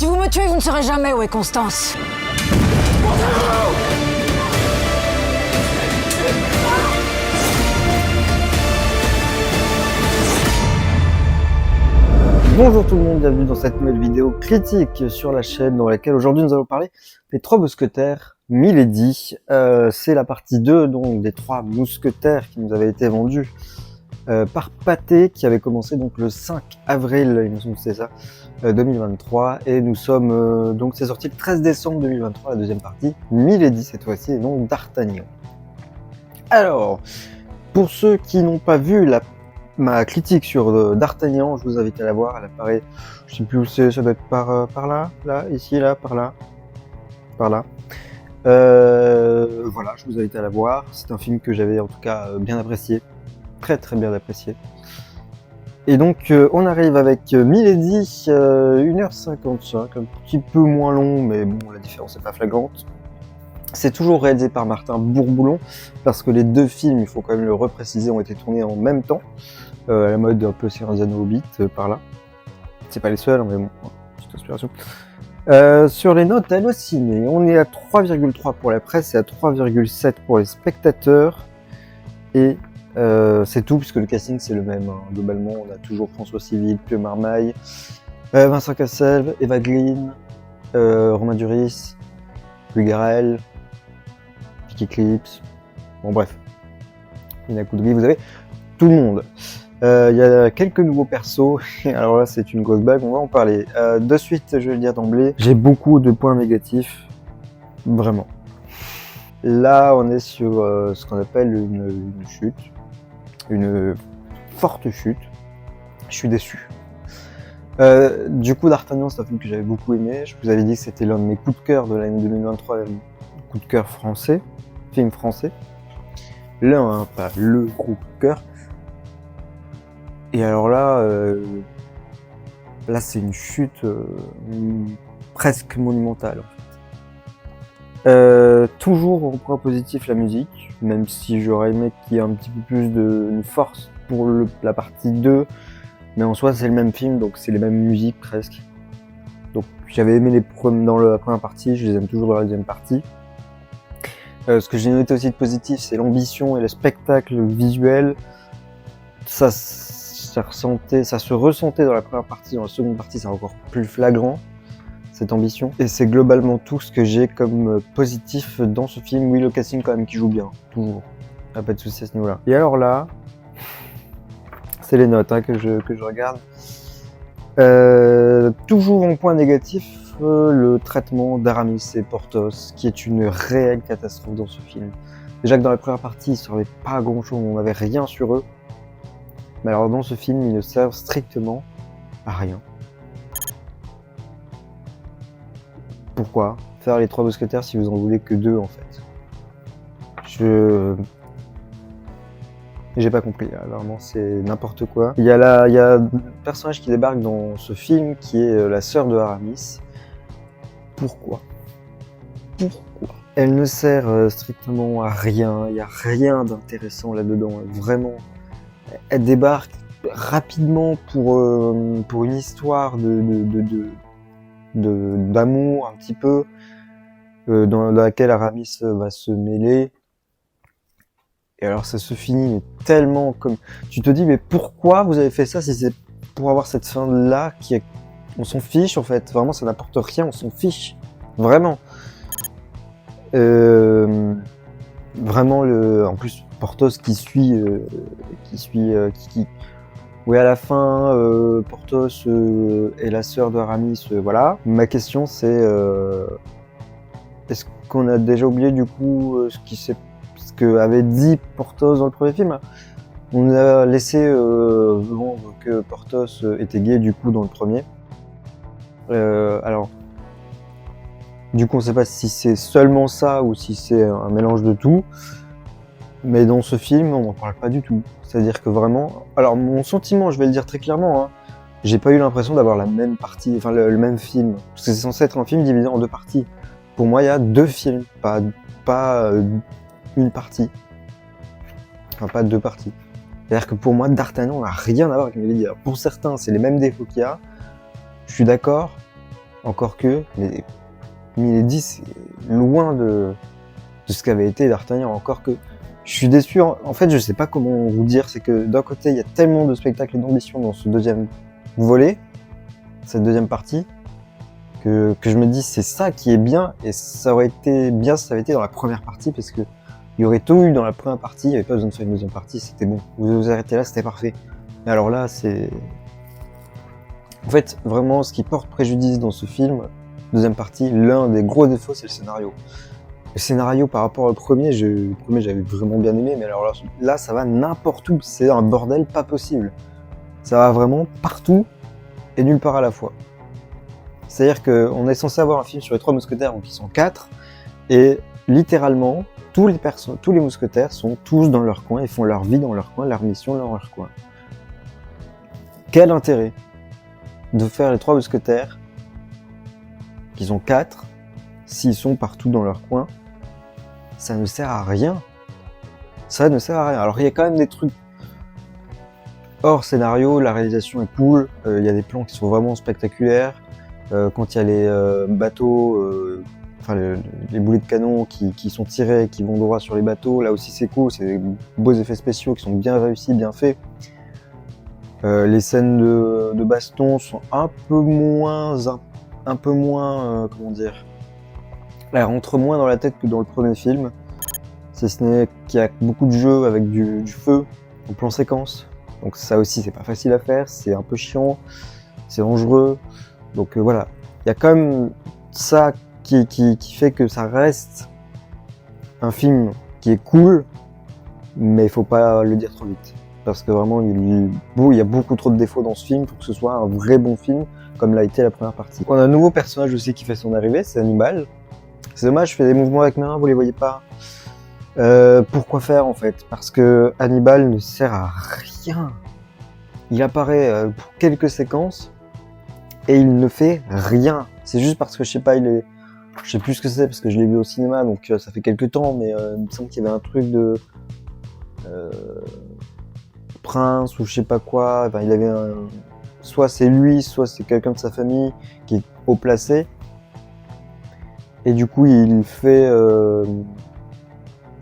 Si vous me tuez, vous ne saurez jamais où est Constance. Bonjour tout le monde, bienvenue dans cette nouvelle vidéo critique sur la chaîne dans laquelle aujourd'hui nous allons parler des 3 mousquetaires Milady. C'est la partie 2 donc des 3 mousquetaires qui nous avaient été vendus par Pathé, qui avait commencé donc le 5 avril, il me semble que c'est ça, 2023, et nous sommes donc c'est sorti le 13 décembre 2023 la deuxième partie, Milady cette fois-ci, et donc D'Artagnan. Alors, pour ceux qui n'ont pas vu ma critique sur D'Artagnan, je vous invite à la voir, elle apparaît, je sais plus où c'est, ça doit être par là, ici, là, par là. Voilà, je vous invite à la voir, c'est un film que j'avais en tout cas bien apprécié, très bien apprécié. Et donc on arrive avec Milady, 1h55, un petit peu moins long, mais bon, la différence n'est pas flagrante. C'est toujours réalisé par Martin Bourboulon, parce que les deux films, il faut quand même le repréciser, ont été tournés en même temps, à la mode un peu Seigneur des Anneaux Hobbit, par là. C'est pas les seuls, mais bon, petite inspiration. Sur les notes Allociné, on est à 3,3 pour la presse et à 3,7 pour les spectateurs. Et c'est tout, puisque le casting c'est le même. Hein. Globalement, on a toujours François Civil, Pio Marmaille, Vincent Cassel, Eva Green, Romain Duris, Louis Garrel, Kiki Clips, bon bref, Nina Coudry, vous avez tout le monde. Il y a quelques nouveaux persos, alors là c'est une grosse blague, on va en parler. De suite, je vais le dire d'emblée, j'ai beaucoup de points négatifs, vraiment. Là on est sur ce qu'on appelle une chute, une forte chute, je suis déçu. Du coup, D'Artagnan, c'est un film que j'avais beaucoup aimé. Je vous avais dit que c'était l'un de mes coups de cœur de l'année 2023, coup de cœur français, film français. L'un, hein, pas le gros coup de cœur. Et alors là, c'est une chute presque monumentale. En fait. Toujours en point positif la musique, même si j'aurais aimé qu'il y ait un petit peu plus de force pour la partie 2. Mais en soi, c'est le même film, donc c'est les mêmes musiques presque. Donc j'avais aimé dans la première partie, je les aime toujours dans la deuxième partie. Ce que j'ai noté aussi de positif, c'est l'ambition et le spectacle visuel. Ça se ressentait dans la première partie, dans la seconde partie, c'est encore plus flagrant, cette ambition. Et c'est globalement tout ce que j'ai comme positif dans ce film. Oui, le casting quand même qui joue bien, toujours. Pas de soucis à ce niveau-là. Et alors là, c'est les notes hein, que je regarde. Toujours en point négatif, le traitement d'Aramis et Porthos, qui est une réelle catastrophe dans ce film. Déjà que dans la première partie, ils ne servaient pas grand-chose, on n'avait rien sur eux. Mais alors dans ce film, ils ne servent strictement à rien. Pourquoi faire les 3 mousquetaires si vous en voulez que 2 en fait? J'ai pas compris, là, vraiment c'est n'importe quoi. Il y a un personnage qui débarque dans ce film qui est la sœur de Aramis. Pourquoi? Elle ne sert strictement à rien, il n'y a rien d'intéressant là-dedans, vraiment. Elle débarque rapidement pour une histoire d'amour un petit peu, dans laquelle Aramis va se mêler. Et alors ça se finit mais tellement comme... Tu te dis mais pourquoi vous avez fait ça si c'est pour avoir cette fin là qui est... On s'en fiche en fait, vraiment ça n'apporte rien, on s'en fiche. Vraiment. Vraiment en plus Porthos oui à la fin Porthos est la sœur d'Aramis, voilà. Ma question c'est est-ce qu'on a déjà oublié du coup ce que avait dit Porthos dans le premier film? On a laissé vendre que Porthos était gay du coup dans le premier. Alors, du coup on sait pas si c'est seulement ça ou si c'est un mélange de tout. Mais dans ce film, on n'en parle pas du tout. C'est-à-dire que vraiment... Alors mon sentiment, je vais le dire très clairement, hein, j'ai pas eu l'impression d'avoir la même partie, enfin le même film. Parce que c'est censé être un film divisé en 2 parties. Pour moi, il y a 2 films, pas une partie. Enfin, pas 2 parties. C'est-à-dire que pour moi, D'Artagnan n'a rien à voir avec Milady. Pour certains, c'est les mêmes défauts qu'il y a. Je suis d'accord. encore que, mais Milady, c'est loin de ce qu'avait été D'Artagnan, encore que. Je suis déçu, en fait, je sais pas comment vous dire, c'est que d'un côté, il y a tellement de spectacles et d'ambition dans ce deuxième volet, cette deuxième partie, que je me dis c'est ça qui est bien, et ça aurait été bien si ça avait été dans la première partie, parce que il y aurait tout eu dans la première partie, il n'y avait pas besoin de faire une deuxième partie, c'était bon. Vous vous arrêtez là, c'était parfait. Mais alors là, c'est... En fait, vraiment, ce qui porte préjudice dans ce film, deuxième partie, l'un des gros défauts, c'est le scénario. Le scénario par rapport au premier, le premier j'avais vraiment bien aimé, mais alors là ça va n'importe où, c'est un bordel pas possible. Ça va vraiment partout et nulle part à la fois. C'est-à-dire qu'on est censé avoir un film sur les 3 mousquetaires, donc ils sont 4, et littéralement, tous les mousquetaires sont tous dans leur coin, ils font leur vie dans leur coin, leur mission dans leur coin. Quel intérêt de faire les 3 mousquetaires, qui sont 4, s'ils sont partout dans leur coin? Ça ne sert à rien. Ça ne sert à rien. Alors il y a quand même des trucs hors scénario, la réalisation est cool, il y a des plans qui sont vraiment spectaculaires, quand il y a les bateaux, les boulets de canon qui sont tirés, qui vont droit sur les bateaux, là aussi c'est cool, c'est des beaux effets spéciaux qui sont bien réussis, bien faits. Les scènes de baston sont un peu moins, comment dire, elle rentre moins dans la tête que dans le premier film, si ce n'est qu'il y a beaucoup de jeux avec du feu en plan séquence. Donc ça aussi c'est pas facile à faire, c'est un peu chiant, c'est dangereux. Donc voilà, il y a quand même ça qui fait que ça reste un film qui est cool, mais il faut pas le dire trop vite. Parce que vraiment il y a beaucoup trop de défauts dans ce film pour que ce soit un vrai bon film, comme l'a été la première partie. On a un nouveau personnage aussi qui fait son arrivée, c'est Hannibal. C'est dommage, je fais des mouvements avec mes mains, vous les voyez pas. Pourquoi faire en fait? Parce que Hannibal ne sert à rien. Il apparaît pour quelques séquences et il ne fait rien. C'est juste parce que je sais pas, je sais plus ce que c'est parce que je l'ai vu au cinéma, donc ça fait quelques temps, mais il me semble qu'il y avait un truc de prince ou je sais pas quoi. Enfin, il avait soit c'est lui, soit c'est quelqu'un de sa famille qui est haut placé. Et du coup, il fait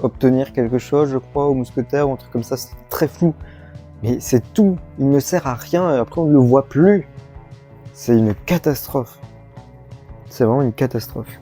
obtenir quelque chose, je crois, au mousquetaire ou un truc comme ça. C'est très flou. Mais c'est tout. Il ne sert à rien et après on ne le voit plus. C'est une catastrophe. C'est vraiment une catastrophe.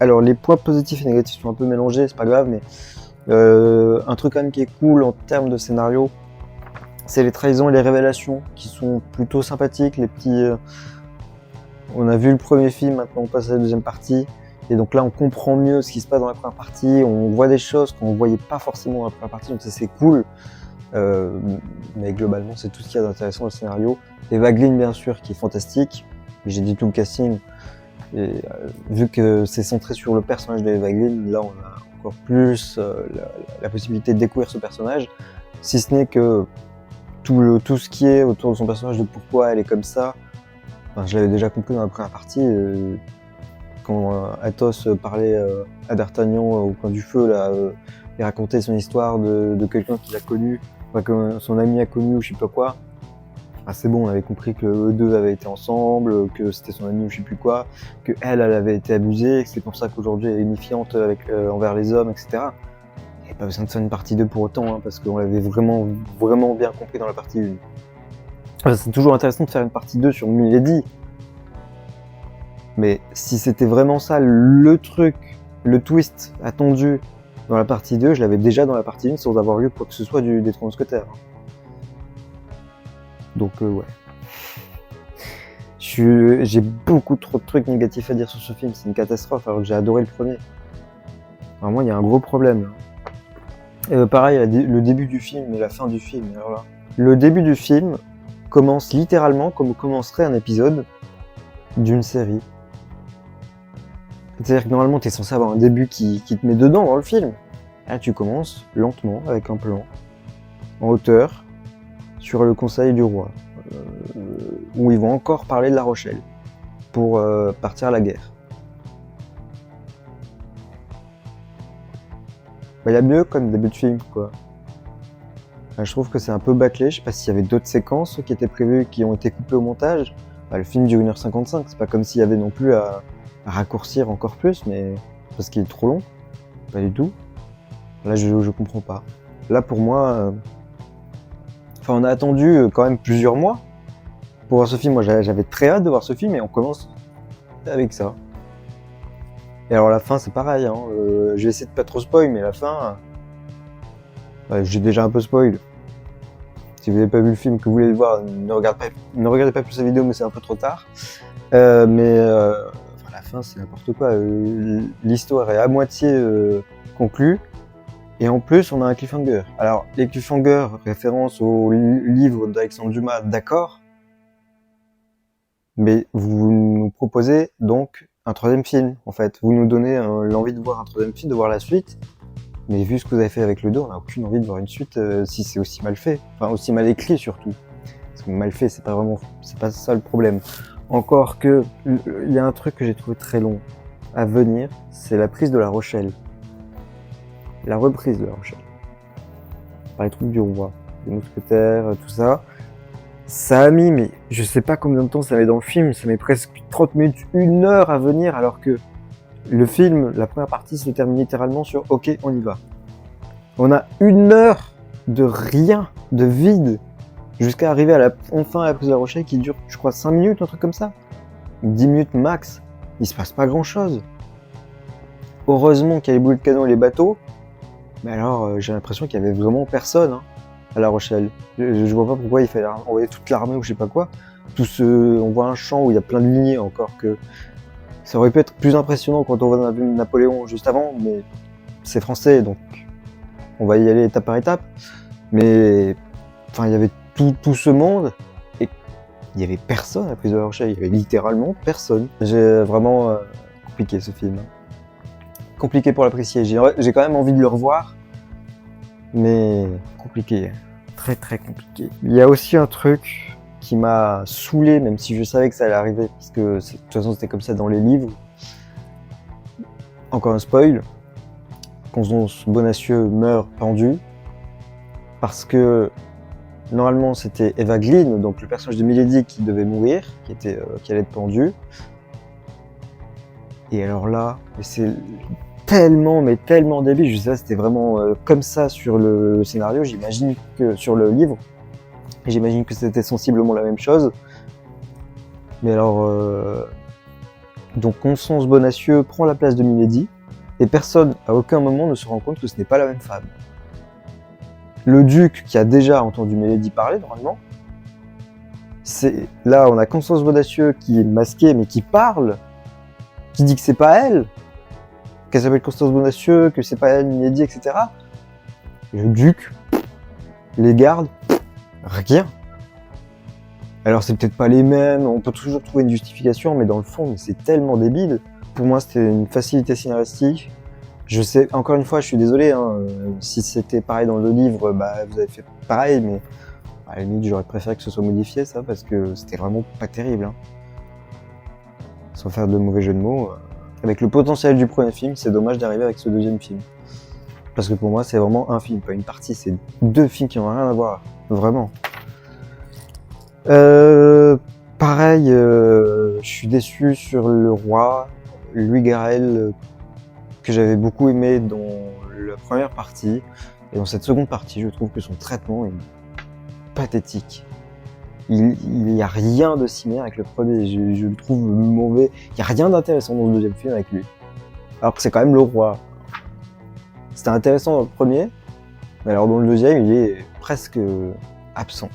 Alors les points positifs et négatifs sont un peu mélangés, c'est pas grave, mais un truc quand même qui est cool en termes de scénario, c'est les trahisons et les révélations qui sont plutôt sympathiques. Les petits, on a vu le premier film, maintenant on passe à la deuxième partie, et donc là on comprend mieux ce qui se passe dans la première partie. On voit des choses qu'on voyait pas forcément dans la première partie, donc ça c'est cool. Mais globalement c'est tout ce qu'il y a d'intéressant dans le scénario. Eva Green bien sûr qui est fantastique, j'ai dit tout le casting, et vu que c'est centré sur le personnage de Eva Green, là on a encore plus la possibilité de découvrir ce personnage, si ce n'est que tout ce qui est autour de son personnage, de pourquoi elle est comme ça, enfin, je l'avais déjà compris dans la première partie, quand Athos parlait à D'Artagnan au coin du feu, là, et racontait son histoire de quelqu'un qu'il a connu, enfin, que son ami a connu ou je sais pas quoi. Ah, c'est bon, on avait compris que eux deux avaient été ensemble, que c'était son ami ou je sais plus quoi, que elle avait été abusée, que c'est pour ça qu'aujourd'hui elle est unifiante envers les hommes, etc. Il n'y a pas besoin de faire une partie 2 pour autant, hein, parce qu'on l'avait vraiment bien compris dans la partie 1. Enfin, c'est toujours intéressant de faire une partie 2 sur Milady. Mais si c'était vraiment ça le truc, le twist attendu dans la partie 2, je l'avais déjà dans la partie 1 sans avoir lu quoi que ce soit des Trois Mousquetaires. Donc ouais. J'ai beaucoup trop de trucs négatifs à dire sur ce film, c'est une catastrophe alors que j'ai adoré le premier. Vraiment, il y a un gros problème. Pareil, le début du film et la fin du film. Alors là, le début du film commence littéralement comme commencerait un épisode d'une série. C'est-à-dire que normalement, tu es censé avoir un début qui te met dedans dans le film. Là, tu commences lentement avec un plan en hauteur sur le conseil du roi, où ils vont encore parler de La Rochelle pour partir à la guerre. Bah, y a mieux comme début de film, quoi. Je trouve que c'est un peu bâclé. Je sais pas s'il y avait d'autres séquences qui étaient prévues, qui ont été coupées au montage. Le film dure 1h55, c'est pas comme s'il y avait non plus à raccourcir encore plus, mais parce qu'il est trop long. Pas du tout. Là, je comprends pas. Là, pour moi, on a attendu quand même plusieurs mois pour voir ce film. Moi, j'avais très hâte de voir ce film et on commence avec ça. Et alors, la fin, c'est pareil. Hein. Je vais essayer de pas trop spoil, mais la fin, j'ai déjà un peu spoil. Si vous n'avez pas vu le film, que vous voulez le voir, ne regardez pas plus la vidéo, mais c'est un peu trop tard. La fin, c'est n'importe quoi. L'histoire est à moitié conclue. Et en plus, on a un cliffhanger. Alors, les cliffhangers, référence au livre d'Alexandre Dumas, d'accord. Mais vous nous proposez donc un troisième film, en fait. Vous nous donnez l'envie de voir un troisième film, de voir la suite. Mais vu ce que vous avez fait avec le 2, on n'a aucune envie de voir une suite si c'est aussi mal fait. Enfin, aussi mal écrit surtout. Parce que mal fait, c'est pas ça le problème. Encore que, il y a un truc que j'ai trouvé très long à venir, c'est la prise de La Rochelle. La reprise de La Rochelle. Par les troupes du roi, les mousquetaires, tout ça. Ça a mis, mais je sais pas combien de temps ça met dans le film, ça met presque 30 minutes, 1 heure à venir, alors que le film, la première partie se termine littéralement sur « Ok, on y va ». On a 1 heure de rien, de vide, jusqu'à arriver enfin à la prise de La Rochelle qui dure, je crois, 5 minutes, un truc comme ça. 10 minutes max. Il se passe pas grand chose. Heureusement qu'il y a les boules de canon et les bateaux, mais alors j'ai l'impression qu'il y avait vraiment personne à La Rochelle. Je vois pas pourquoi il fallait envoyer toute l'armée ou je sais pas quoi. On voit un champ où il y a plein de lignées, encore que ça aurait pu être plus impressionnant quand on voit Napoléon juste avant, mais c'est français, donc on va y aller étape par étape. Mais enfin, il y avait tout ce monde et il y avait personne à la prise de La Rochelle. Il y avait littéralement personne. J'ai vraiment compliqué ce film. Compliqué pour l'apprécier. J'ai quand même envie de le revoir, mais compliqué. Très très compliqué. Il y a aussi un truc qui m'a saoulé, même si je savais que ça allait arriver, parce que de toute façon c'était comme ça dans les livres. Encore un spoil. Constance Bonacieux meurt pendue, parce que normalement c'était Eva Glynn, donc le personnage de Milady qui devait mourir, qui allait être pendue. Et alors là, c'est tellement débile, je sais pas, c'était vraiment comme ça sur le scénario, j'imagine que sur le livre, j'imagine que c'était sensiblement la même chose. Mais alors, donc Constance Bonacieux prend la place de Milady, et personne à aucun moment ne se rend compte que ce n'est pas la même femme. Le duc, qui a déjà entendu Milady parler normalement, là on a Constance Bonacieux qui est masquée mais qui parle, qui dit que c'est pas elle, qu'elle s'appelle Constance Bonacieux, que c'est pas elle, Milady, etc. Et le duc, les gardes, rien. Alors c'est peut-être pas les mêmes, on peut toujours trouver une justification, mais dans le fond, c'est tellement débile. Pour moi, c'était une facilité scénaristique. Je sais, encore une fois, je suis désolé, si c'était pareil dans le livre, vous avez fait pareil, mais à la limite, j'aurais préféré que ce soit modifié, ça, parce que c'était vraiment pas terrible. Sans faire de mauvais jeux de mots. Avec le potentiel du premier film, c'est dommage d'arriver avec ce deuxième film. Parce que pour moi, c'est vraiment un film, pas une partie, c'est 2 films qui n'ont rien à voir. Vraiment. Pareil, je suis déçu sur le roi, Louis Garrel, que j'avais beaucoup aimé dans la première partie. Et dans cette seconde partie, je trouve que son traitement est pathétique. Il n'y a rien de similaire avec le premier, je le trouve mauvais. Il n'y a rien d'intéressant dans le deuxième film avec lui. Alors que c'est quand même le roi. C'était intéressant dans le premier, mais alors dans le deuxième, il est presque absent.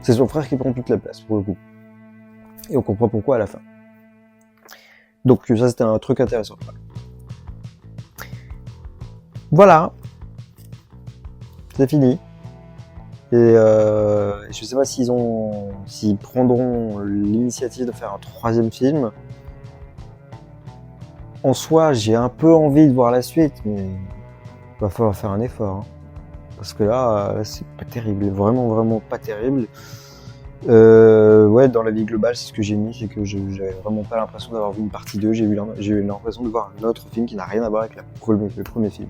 C'est son frère qui prend toute la place, pour le coup. Et on comprend pourquoi à la fin. Donc ça, c'était un truc intéressant. Voilà. C'est fini. Et je sais pas s'ils prendront l'initiative de faire un 3e film. En soi, j'ai un peu envie de voir la suite, mais il va falloir faire un effort. Parce que là, c'est pas terrible, vraiment pas terrible. Dans la vie globale, c'est ce que j'ai mis, c'est que j'avais vraiment pas l'impression d'avoir vu une partie 2, j'ai eu l'impression de voir un autre film qui n'a rien à voir avec le premier film.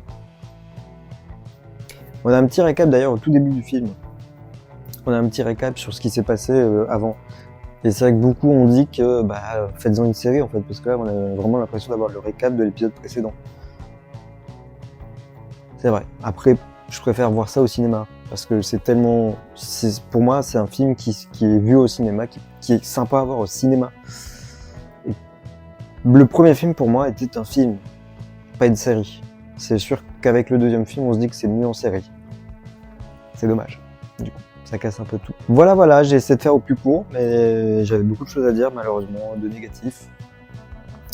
On a un petit récap d'ailleurs au tout début du film. on a un petit récap sur ce qui s'est passé avant. Et c'est vrai que beaucoup ont dit que faites-en une série en fait, parce que là on a vraiment l'impression d'avoir le récap de l'épisode précédent. C'est vrai. Après, je préfère voir ça au cinéma, parce que c'est tellement... Pour moi, c'est un film qui est vu au cinéma, qui est sympa à voir au cinéma. Et le premier film pour moi était un film, pas une série. C'est sûr qu'avec le deuxième film, on se dit que c'est mieux en série. C'est dommage, du coup. Ça casse un peu tout. Voilà, j'ai essayé de faire au plus court, mais j'avais beaucoup de choses à dire, malheureusement, de négatifs.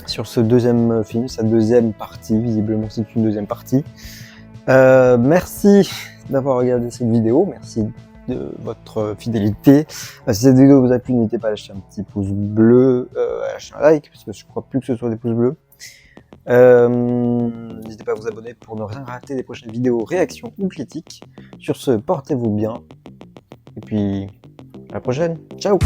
Sur ce deuxième film, sa deuxième partie, visiblement c'est une deuxième partie. Merci d'avoir regardé cette vidéo, merci de votre fidélité. Si cette vidéo vous a plu, n'hésitez pas à lâcher un petit pouce bleu, à lâcher un like, parce que je crois plus que ce soit des pouces bleus. N'hésitez pas à vous abonner pour ne rien rater des prochaines vidéos, réactions ou critiques. Sur ce, portez-vous bien. Et puis, à la prochaine. Ciao!